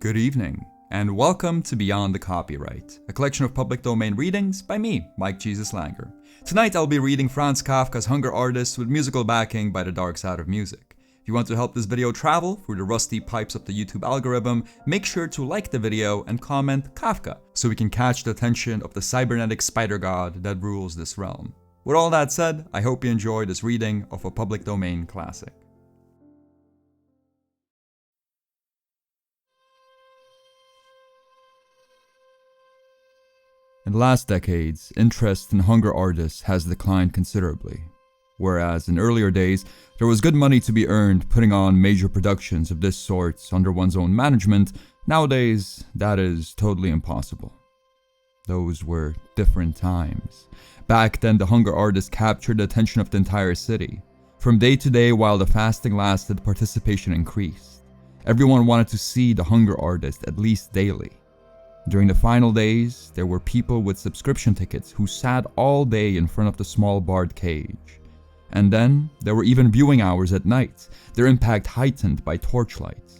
Good evening, and welcome to Beyond the Copyright, a collection of public domain readings by me, Mike Jesus Langer. Tonight I'll be reading Franz Kafka's Hunger Artist with musical backing by The Dark Side of Music. If you want to help this video travel through the rusty pipes of the YouTube algorithm, make sure to like the video and comment Kafka so we can catch the attention of the cybernetic spider god that rules this realm. With all that said, I hope you enjoy this reading of a public domain classic. In the last decades, interest in hunger artists has declined considerably. Whereas in earlier days, there was good money to be earned putting on major productions of this sort under one's own management, nowadays that is totally impossible. Those were different times. Back then, the hunger artist captured the attention of the entire city. From day to day while the fasting lasted, participation increased. Everyone wanted to see the hunger artist at least daily. During the final days, there were people with subscription tickets who sat all day in front of the small barred cage. And then, there were even viewing hours at night, their impact heightened by torchlight.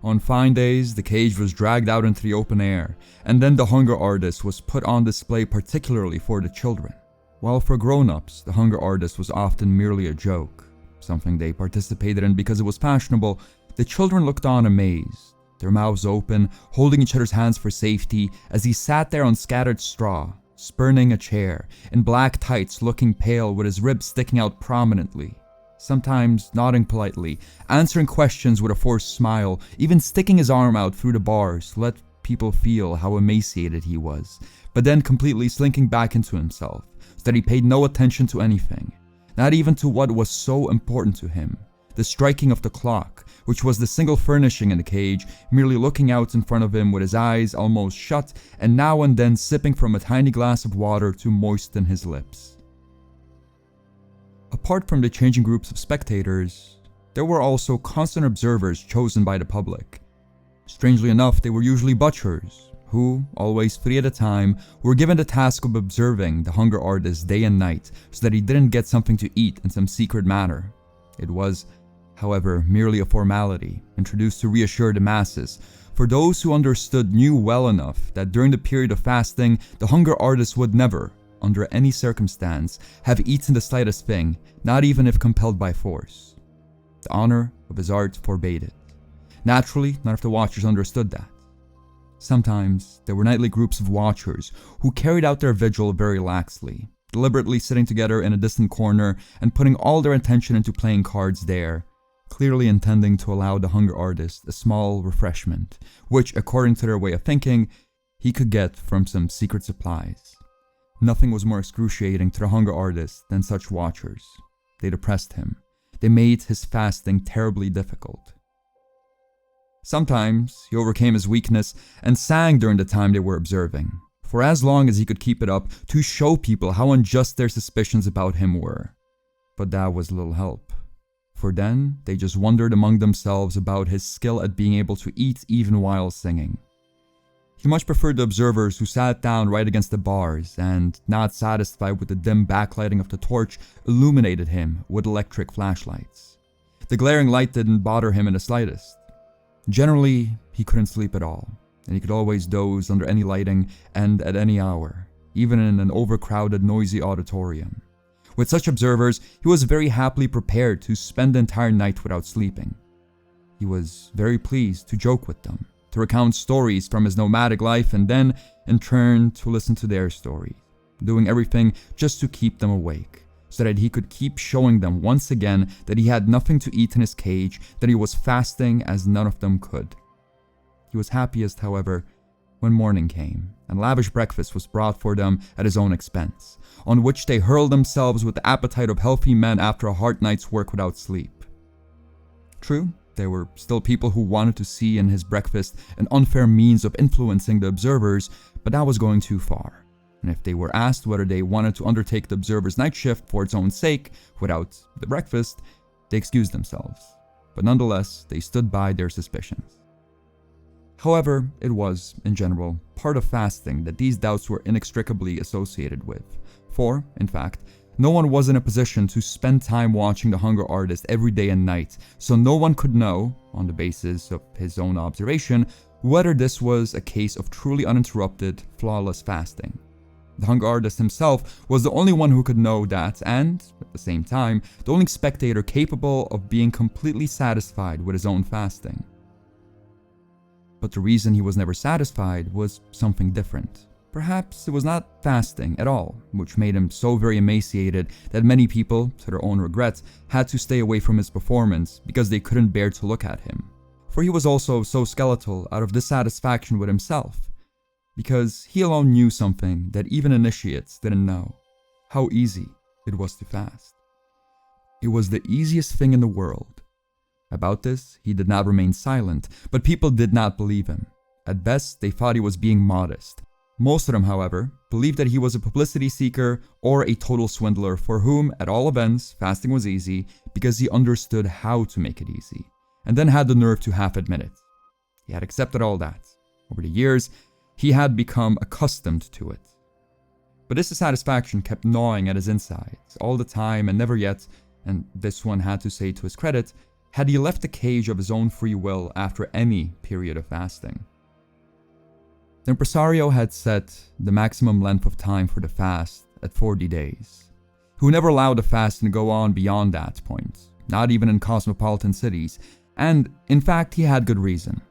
On fine days, the cage was dragged out into the open air, and then the hunger artist was put on display particularly for the children. While for grown-ups, the hunger artist was often merely a joke, something they participated in because it was fashionable, the children looked on amazed. Their mouths open, holding each other's hands for safety as he sat there on scattered straw, spurning a chair, in black tights looking pale with his ribs sticking out prominently, sometimes nodding politely, answering questions with a forced smile, even sticking his arm out through the bars to let people feel how emaciated he was, but then completely slinking back into himself, so that he paid no attention to anything, not even to what was so important to him. The striking of the clock, which was the single furnishing in the cage, merely looking out in front of him with his eyes almost shut and now and then sipping from a tiny glass of water to moisten his lips. Apart from the changing groups of spectators, there were also constant observers chosen by the public. Strangely enough, they were usually butchers, who, always 3 at a time, were given the task of observing the hunger artist day and night so that he didn't get something to eat in some secret manner. It was, however, merely a formality, introduced to reassure the masses, for those who understood knew well enough that during the period of fasting, the hunger artist would never, under any circumstance, have eaten the slightest thing, not even if compelled by force. The honor of his art forbade it. Naturally, none of the watchers understood that. Sometimes, there were nightly groups of watchers who carried out their vigil very laxly, deliberately sitting together in a distant corner and putting all their attention into playing cards there, clearly intending to allow the hunger artist a small refreshment, which, according to their way of thinking, he could get from some secret supplies. Nothing was more excruciating to the hunger artist than such watchers. They depressed him. They made his fasting terribly difficult. Sometimes, he overcame his weakness and sang during the time they were observing, for as long as he could keep it up to show people how unjust their suspicions about him were. But that was little help. For then, they just wondered among themselves about his skill at being able to eat even while singing. He much preferred the observers who sat down right against the bars and, not satisfied with the dim backlighting of the torch, illuminated him with electric flashlights. The glaring light didn't bother him in the slightest. Generally, he couldn't sleep at all, and he could always doze under any lighting and at any hour, even in an overcrowded, noisy auditorium. With such observers, he was very happily prepared to spend the entire night without sleeping. He was very pleased to joke with them, to recount stories from his nomadic life and then, in turn, to listen to their stories, doing everything just to keep them awake, so that he could keep showing them once again that he had nothing to eat in his cage, that he was fasting as none of them could. He was happiest, however, when morning came, and lavish breakfast was brought for them at his own expense, on which they hurled themselves with the appetite of healthy men after a hard night's work without sleep. True, there were still people who wanted to see in his breakfast an unfair means of influencing the observers, but that was going too far, and if they were asked whether they wanted to undertake the observers' night shift for its own sake, without the breakfast, they excused themselves, but nonetheless, they stood by their suspicions. However, it was, in general, part of fasting that these doubts were inextricably associated with, for, in fact, No one was in a position to spend time watching the hunger artist every day and night, so no one could know, on the basis of his own observation, whether this was a case of truly uninterrupted, flawless fasting. The hunger artist himself was the only one who could know that, and, at the same time, the only spectator capable of being completely satisfied with his own fasting. But the reason he was never satisfied was something different. Perhaps it was not fasting at all, which made him so very emaciated that many people, to their own regret, had to stay away from his performance because they couldn't bear to look at him. For he was also so skeletal out of dissatisfaction with himself, because he alone knew something that even initiates didn't know: how easy it was to fast. It was the easiest thing in the world. About this, he did not remain silent, but people did not believe him. At best, they thought he was being modest. Most of them, however, believed that he was a publicity seeker or a total swindler for whom, at all events, fasting was easy because he understood how to make it easy, and then had the nerve to half admit it. He had accepted all that. Over the years, he had become accustomed to it. But this dissatisfaction kept gnawing at his insides all the time, and never yet, and this one had to say to his credit, had he left the cage of his own free will after any period of fasting. The impresario had set the maximum length of time for the fast at 40 days. He never allowed the fasting to go on beyond that point, not even in cosmopolitan cities, and in fact he had good reason.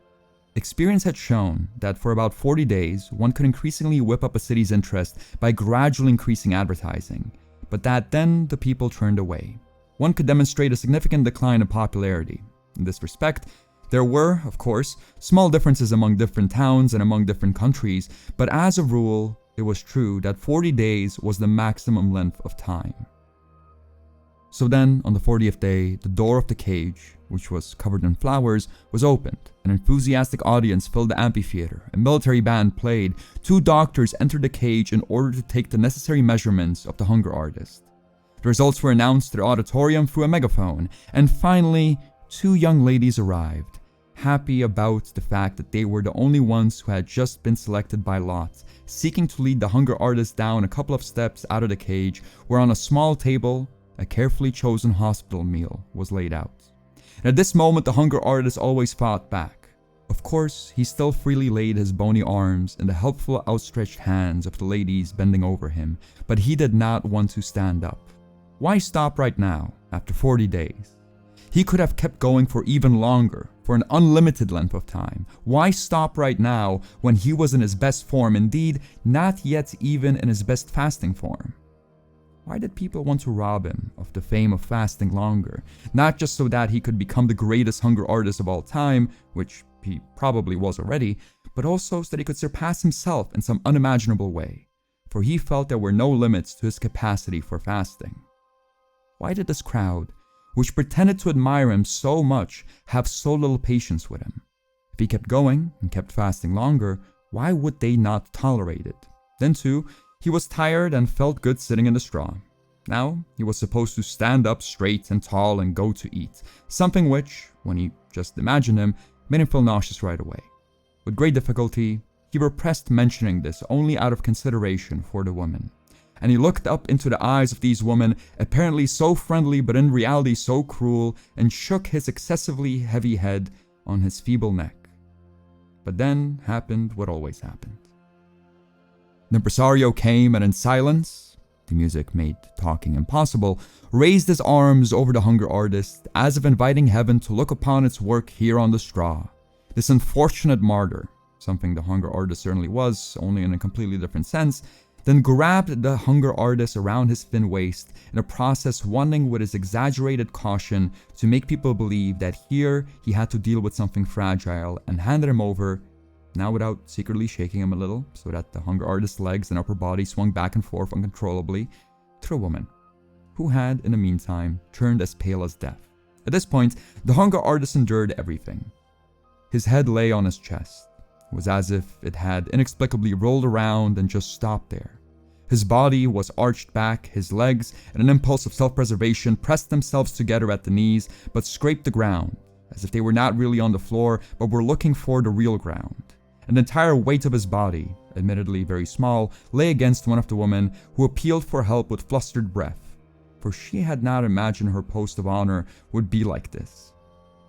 Experience had shown that for about 40 days, one could increasingly whip up a city's interest by gradually increasing advertising, but that then the people turned away. One could demonstrate a significant decline in popularity. In this respect, there were, of course, small differences among different towns and among different countries, but as a rule, it was true that 40 days was the maximum length of time. So then, on the 40th day, the door of the cage, which was covered in flowers, was opened. An enthusiastic audience filled the amphitheater. A military band played. 2 doctors entered the cage in order to take the necessary measurements of the hunger artist. The results were announced to the auditorium through a megaphone, and finally, 2 young ladies arrived, happy about the fact that they were the only ones who had just been selected by lot, seeking to lead the hunger artist down a couple of steps out of the cage, where on a small table, a carefully chosen hospital meal was laid out. And at this moment, the hunger artist always fought back. Of course, he still freely laid his bony arms in the helpful outstretched hands of the ladies bending over him, but he did not want to stand up. Why stop right now, after 40 days? He could have kept going for even longer, for an unlimited length of time. Why stop right now when he was in his best form, indeed, not yet even in his best fasting form? Why did people want to rob him of the fame of fasting longer? Not just so that he could become the greatest hunger artist of all time, which he probably was already, but also so that he could surpass himself in some unimaginable way, for he felt there were no limits to his capacity for fasting. Why did this crowd, which pretended to admire him so much, have so little patience with him? If he kept going and kept fasting longer, why would they not tolerate it? Then too, he was tired and felt good sitting in the straw. Now, he was supposed to stand up straight and tall and go to eat, something which, when he just imagined him, made him feel nauseous right away. With great difficulty, he repressed mentioning this only out of consideration for the woman. And he looked up into the eyes of these women, apparently so friendly but in reality so cruel, and shook his excessively heavy head on his feeble neck. But then happened what always happened. The impresario came and in silence, the music made talking impossible, raised his arms over the hunger artist as if inviting heaven to look upon its work here on the straw. This unfortunate martyr, something the hunger artist certainly was, only in a completely different sense, then grabbed the hunger artist around his thin waist, in a process wanting with his exaggerated caution to make people believe that here he had to deal with something fragile, and handed him over, now without secretly shaking him a little, so that the hunger artist's legs and upper body swung back and forth uncontrollably, to a woman, who had, in the meantime, turned as pale as death. At this point, the hunger artist endured everything. His head lay on his chest. It was as if it had inexplicably rolled around and just stopped there. His body was arched back, his legs, in an impulse of self-preservation, pressed themselves together at the knees, but scraped the ground, as if they were not really on the floor, but were looking for the real ground. And the entire weight of his body, admittedly very small, lay against one of the women, who appealed for help with flustered breath, for she had not imagined her post of honor would be like this.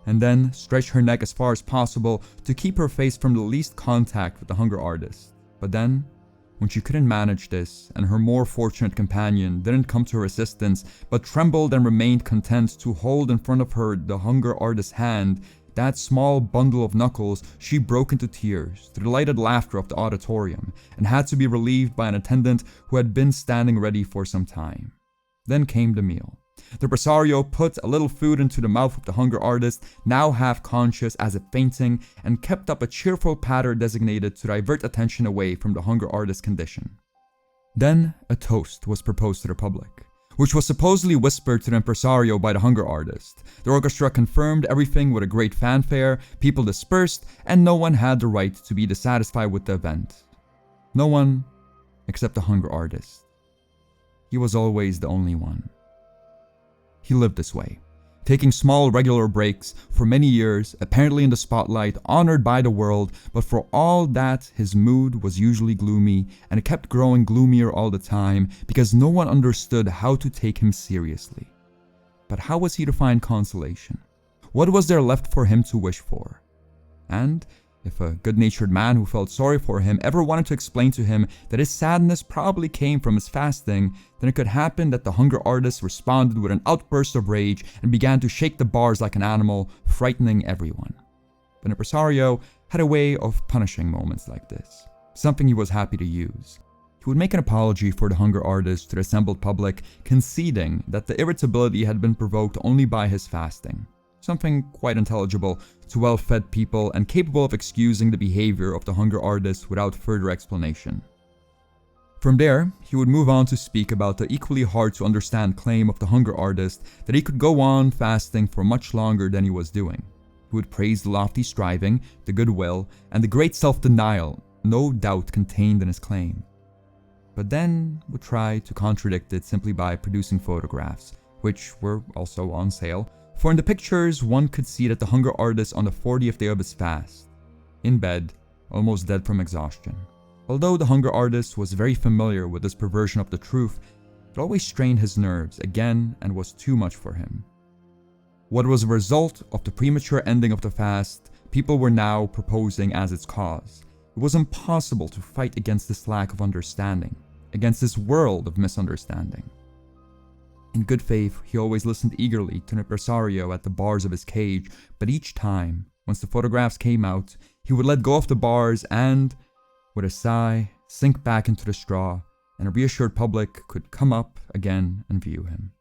And then stretched her neck as far as possible to keep her face from the least contact with the hunger artist. But then, when she couldn't manage this, and her more fortunate companion didn't come to her assistance, but trembled and remained content to hold in front of her the hunger artist's hand, that small bundle of knuckles, she broke into tears, to the delighted laughter of the auditorium, and had to be relieved by an attendant who had been standing ready for some time. Then came the meal. The impresario put a little food into the mouth of the hunger artist, now half conscious as if fainting, and kept up a cheerful patter designated to divert attention away from the hunger artist's condition. Then a toast was proposed to the public, which was supposedly whispered to the impresario by the hunger artist. The orchestra confirmed everything with a great fanfare, people dispersed, and no one had the right to be dissatisfied with the event. No one except the hunger artist. He was always the only one. He lived this way, taking small regular breaks for many years, apparently in the spotlight, honored by the world, but for all that his mood was usually gloomy, and it kept growing gloomier all the time because no one understood how to take him seriously. But how was he to find consolation? What was there left for him to wish for? And if a good-natured man who felt sorry for him ever wanted to explain to him that his sadness probably came from his fasting, then it could happen that the hunger artist responded with an outburst of rage and began to shake the bars like an animal, frightening everyone. But impresario had a way of punishing moments like this, something he was happy to use. He would make an apology for the hunger artist to the assembled public, conceding that the irritability had been provoked only by his fasting. Something quite intelligible to well-fed people and capable of excusing the behavior of the hunger artist without further explanation. From there, he would move on to speak about the equally hard-to-understand claim of the hunger artist that he could go on fasting for much longer than he was doing. He would praise the lofty striving, the goodwill, and the great self-denial no doubt contained in his claim. But then would try to contradict it simply by producing photographs, which were also on sale, for in the pictures one could see that the hunger artist on the 40th day of his fast, in bed, almost dead from exhaustion. Although the hunger artist was very familiar with this perversion of the truth, it always strained his nerves again and was too much for him. What was a result of the premature ending of the fast, people were now proposing as its cause. It was impossible to fight against this lack of understanding, against this world of misunderstanding. In good faith, he always listened eagerly to an impresario at the bars of his cage, but each time, once the photographs came out, he would let go of the bars and, with a sigh, sink back into the straw, and a reassured public could come up again and view him.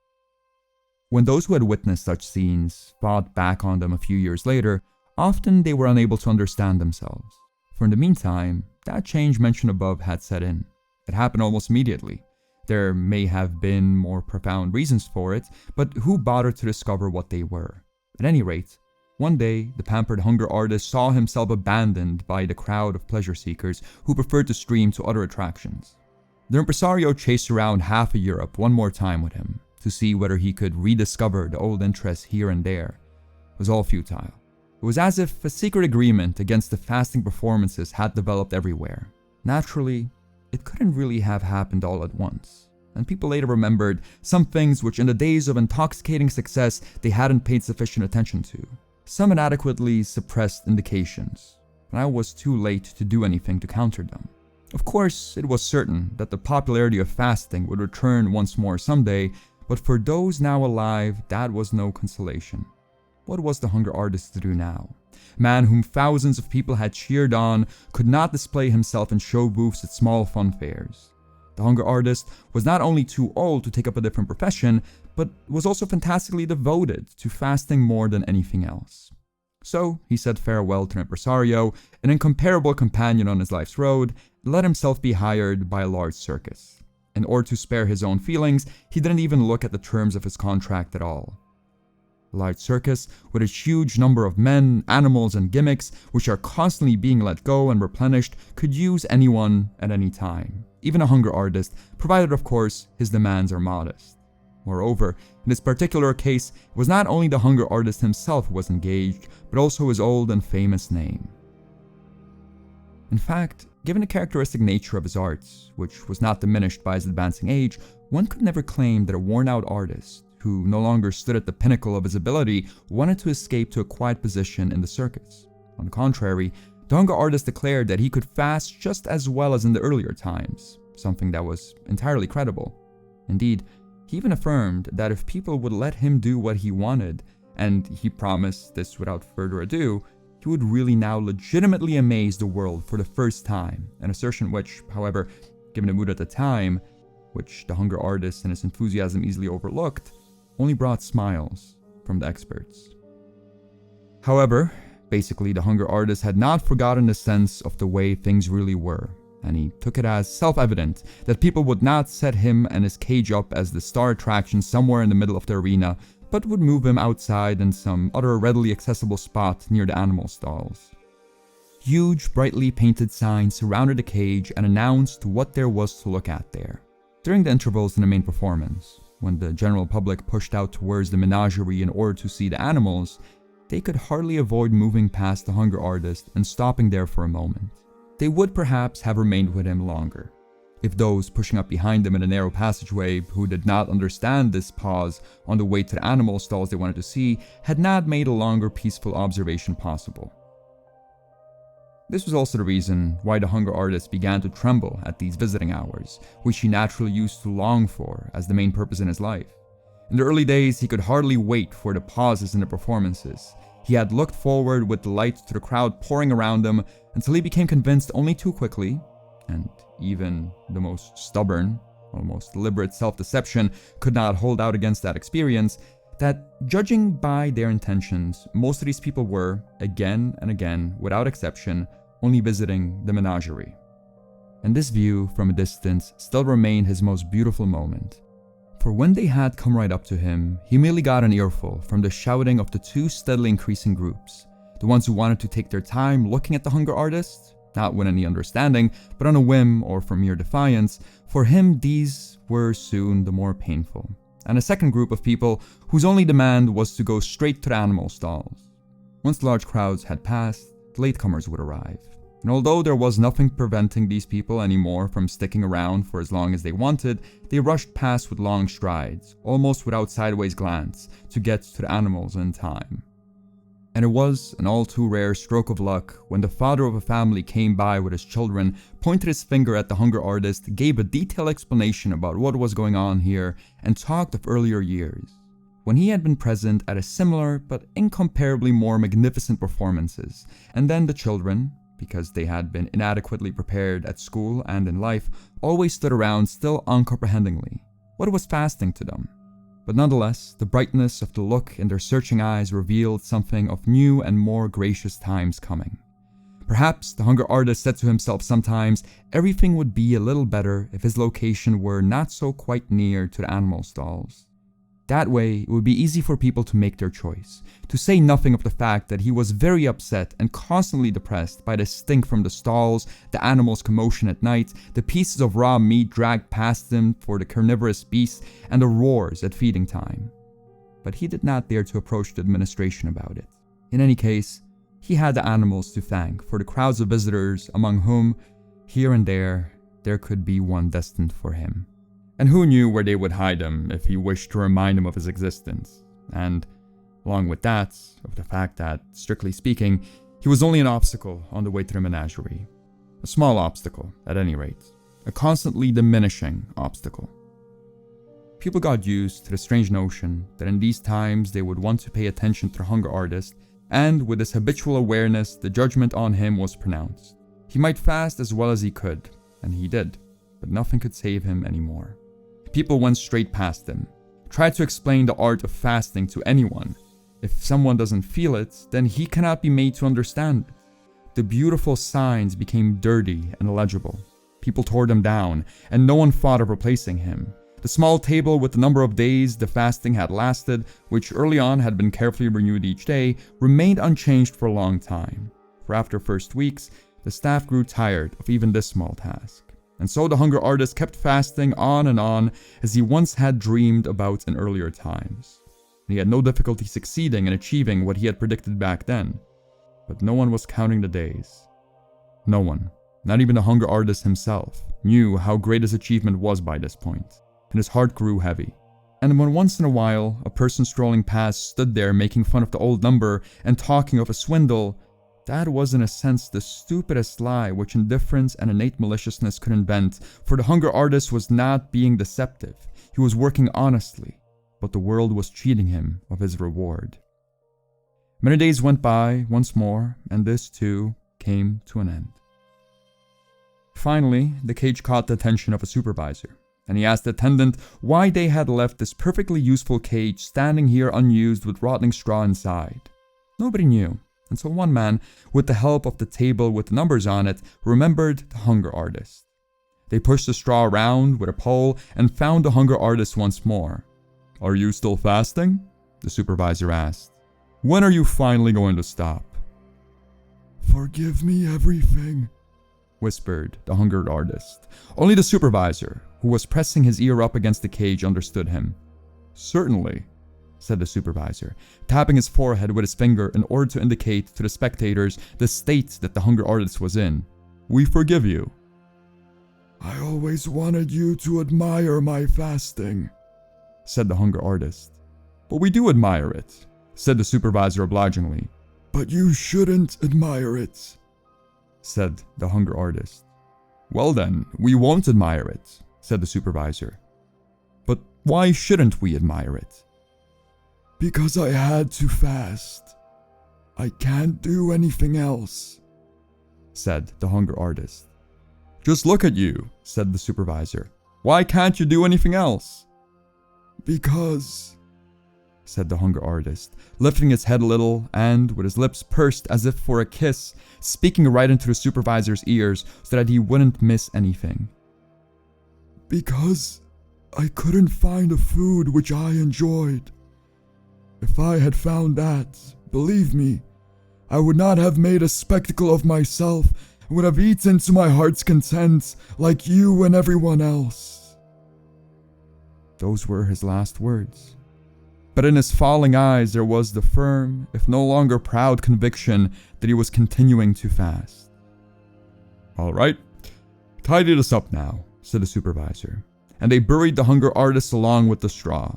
When those who had witnessed such scenes thought back on them a few years later, often they were unable to understand themselves. For in the meantime, that change mentioned above had set in. It happened almost immediately. There may have been more profound reasons for it, but who bothered to discover what they were? At any rate, one day, the pampered hunger artist saw himself abandoned by the crowd of pleasure seekers who preferred to stream to other attractions. The impresario chased around half of Europe one more time with him, to see whether he could rediscover the old interests here and there. It was all futile. It was as if a secret agreement against the fasting performances had developed everywhere. Naturally, it couldn't really have happened all at once, and people later remembered some things which in the days of intoxicating success they hadn't paid sufficient attention to. Some inadequately suppressed indications, and I was too late to do anything to counter them. Of course, it was certain that the popularity of fasting would return once more someday, but for those now alive, that was no consolation. What was the hunger artist to do now? A man whom thousands of people had cheered on could not display himself in show booths at small fun fairs. The hunger artist was not only too old to take up a different profession, but was also fantastically devoted to fasting more than anything else. So he said farewell to an impresario, an incomparable companion on his life's road, and let himself be hired by a large circus. In order to spare his own feelings, he didn't even look at the terms of his contract at all. A large circus, with its huge number of men, animals, and gimmicks, which are constantly being let go and replenished, could use anyone at any time, even a hunger artist, provided of course his demands are modest. Moreover, in this particular case, it was not only the hunger artist himself who was engaged, but also his old and famous name. In fact, Given the characteristic nature of his art, which was not diminished by his advancing age, one could never claim that a worn-out artist, who no longer stood at the pinnacle of his ability, wanted to escape to a quiet position in the circus. On the contrary, the hunger artist declared that he could fast just as well as in the earlier times, something that was entirely credible. Indeed, he even affirmed that if people would let him do what he wanted, and he promised this without further ado, he would really now legitimately amaze the world for the first time, an assertion which, however, given the mood at the time, which the hunger artist and his enthusiasm easily overlooked, only brought smiles from the experts. However, basically the hunger artist had not forgotten the sense of the way things really were, and he took it as self-evident that people would not set him and his cage up as the star attraction somewhere in the middle of the arena, but would move him outside in some other readily accessible spot near the animal stalls. Huge, brightly painted signs surrounded the cage and announced what there was to look at there. During the intervals in the main performance, when the general public pushed out towards the menagerie in order to see the animals, they could hardly avoid moving past the hunger artist and stopping there for a moment. They would perhaps have remained with him longer, if those pushing up behind them in a narrow passageway who did not understand this pause on the way to the animal stalls they wanted to see had not made a longer peaceful observation possible. This was also the reason why the hunger artist began to tremble at these visiting hours, which he naturally used to long for as the main purpose in his life. In the early days, he could hardly wait for the pauses in the performances. He had looked forward with delight to the crowd pouring around him until he became convinced only too quickly, and even the most stubborn, almost deliberate self-deception could not hold out against that experience, that judging by their intentions, most of these people were, again and again, without exception, only visiting the menagerie. And this view from a distance still remained his most beautiful moment. For when they had come right up to him, he merely got an earful from the shouting of the two steadily increasing groups, the ones who wanted to take their time looking at the hunger artist, not with any understanding, but on a whim or from mere defiance. For him, these were soon the more painful, and a second group of people whose only demand was to go straight to the animal stalls. Once the large crowds had passed, the latecomers would arrive, and although there was nothing preventing these people anymore from sticking around for as long as they wanted, they rushed past with long strides, almost without sideways glance, to get to the animals in time. And it was an all too rare stroke of luck when the father of a family came by with his children, pointed his finger at the hunger artist, gave a detailed explanation about what was going on here, and talked of earlier years, when he had been present at a similar but incomparably more magnificent performances. And then the children, because they had been inadequately prepared at school and in life, always stood around still uncomprehendingly. What was fasting to them? But nonetheless, the brightness of the look in their searching eyes revealed something of new and more gracious times coming. Perhaps the hunger artist said to himself sometimes, everything would be a little better if his location were not so quite near to the animal stalls. That way, it would be easy for people to make their choice, to say nothing of the fact that he was very upset and constantly depressed by the stink from the stalls, the animals' commotion at night, the pieces of raw meat dragged past him for the carnivorous beasts, and the roars at feeding time. But he did not dare to approach the administration about it. In any case, he had the animals to thank for the crowds of visitors, among whom, here and there could be one destined for him. And who knew where they would hide him if he wished to remind them of his existence, and, along with that, of the fact that, strictly speaking, he was only an obstacle on the way to the menagerie. A small obstacle, at any rate. A constantly diminishing obstacle. People got used to the strange notion that in these times they would want to pay attention to the hunger artist, and with this habitual awareness, the judgment on him was pronounced. He might fast as well as he could, and he did, but nothing could save him anymore. People went straight past him, tried to explain the art of fasting to anyone. If someone doesn't feel it, then he cannot be made to understand it. The beautiful signs became dirty and illegible. People tore them down, and no one thought of replacing him. The small table with the number of days the fasting had lasted, which early on had been carefully renewed each day, remained unchanged for a long time. For after first weeks, the staff grew tired of even this small task. And so the hunger artist kept fasting on and on as he once had dreamed about in earlier times. He had no difficulty succeeding in achieving what he had predicted back then. But no one was counting the days. No one. Not even the hunger artist himself knew how great his achievement was by this point, and his heart grew heavy. And when once in a while a person strolling past stood there making fun of the old number and talking of a swindle, that was in a sense the stupidest lie which indifference and innate maliciousness could invent, for the hunger artist was not being deceptive. He was working honestly, but the world was cheating him of his reward. Many days went by once more, and this too came to an end. Finally, the cage caught the attention of a supervisor, and he asked the attendant why they had left this perfectly useful cage standing here unused with rotting straw inside. Nobody knew, until one man, with the help of the table with the numbers on it, remembered the hunger artist. They pushed the straw around with a pole and found the hunger artist once more. "Are you still fasting?" the supervisor asked. "When are you finally going to stop?" "Forgive me everything," whispered the hunger artist. Only the supervisor, who was pressing his ear up against the cage, understood him. "Certainly," said the supervisor, tapping his forehead with his finger in order to indicate to the spectators the state that the hunger artist was in. "We forgive you." "I always wanted you to admire my fasting," said the hunger artist. "But we do admire it," said the supervisor obligingly. "But you shouldn't admire it," said the hunger artist. "Well then, we won't admire it," said the supervisor. "But why shouldn't we admire it?" "Because I had to fast. I can't do anything else," said the hunger artist. "Just look at you," said the supervisor. "Why can't you do anything else?" "Because," said the hunger artist, lifting his head a little and, with his lips pursed as if for a kiss, speaking right into the supervisor's ears so that he wouldn't miss anything. "Because I couldn't find a food which I enjoyed. If I had found that, believe me, I would not have made a spectacle of myself and would have eaten to my heart's content like you and everyone else." Those were his last words. But in his falling eyes there was the firm, if no longer proud, conviction that he was continuing to fast. "All right, tidy this up now," said the supervisor, and they buried the hunger artist along with the straw.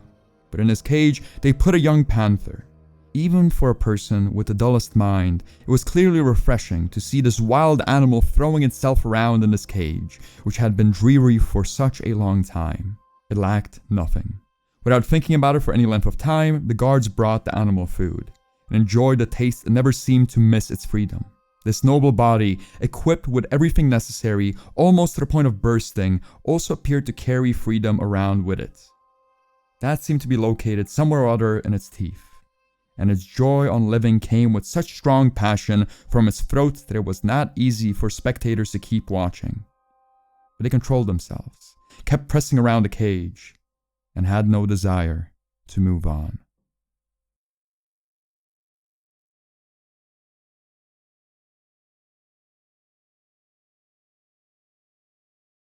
But in his cage they put a young panther. Even for a person with the dullest mind, it was clearly refreshing to see this wild animal throwing itself around in this cage, which had been dreary for such a long time. It lacked nothing. Without thinking about it for any length of time, the guards brought the animal food, and enjoyed the taste and never seemed to miss its freedom. This noble body, equipped with everything necessary, almost to the point of bursting, also appeared to carry freedom around with it. That seemed to be located somewhere or other in its teeth, and its joy on living came with such strong passion from its throat that it was not easy for spectators to keep watching. But they controlled themselves, kept pressing around the cage, and had no desire to move on.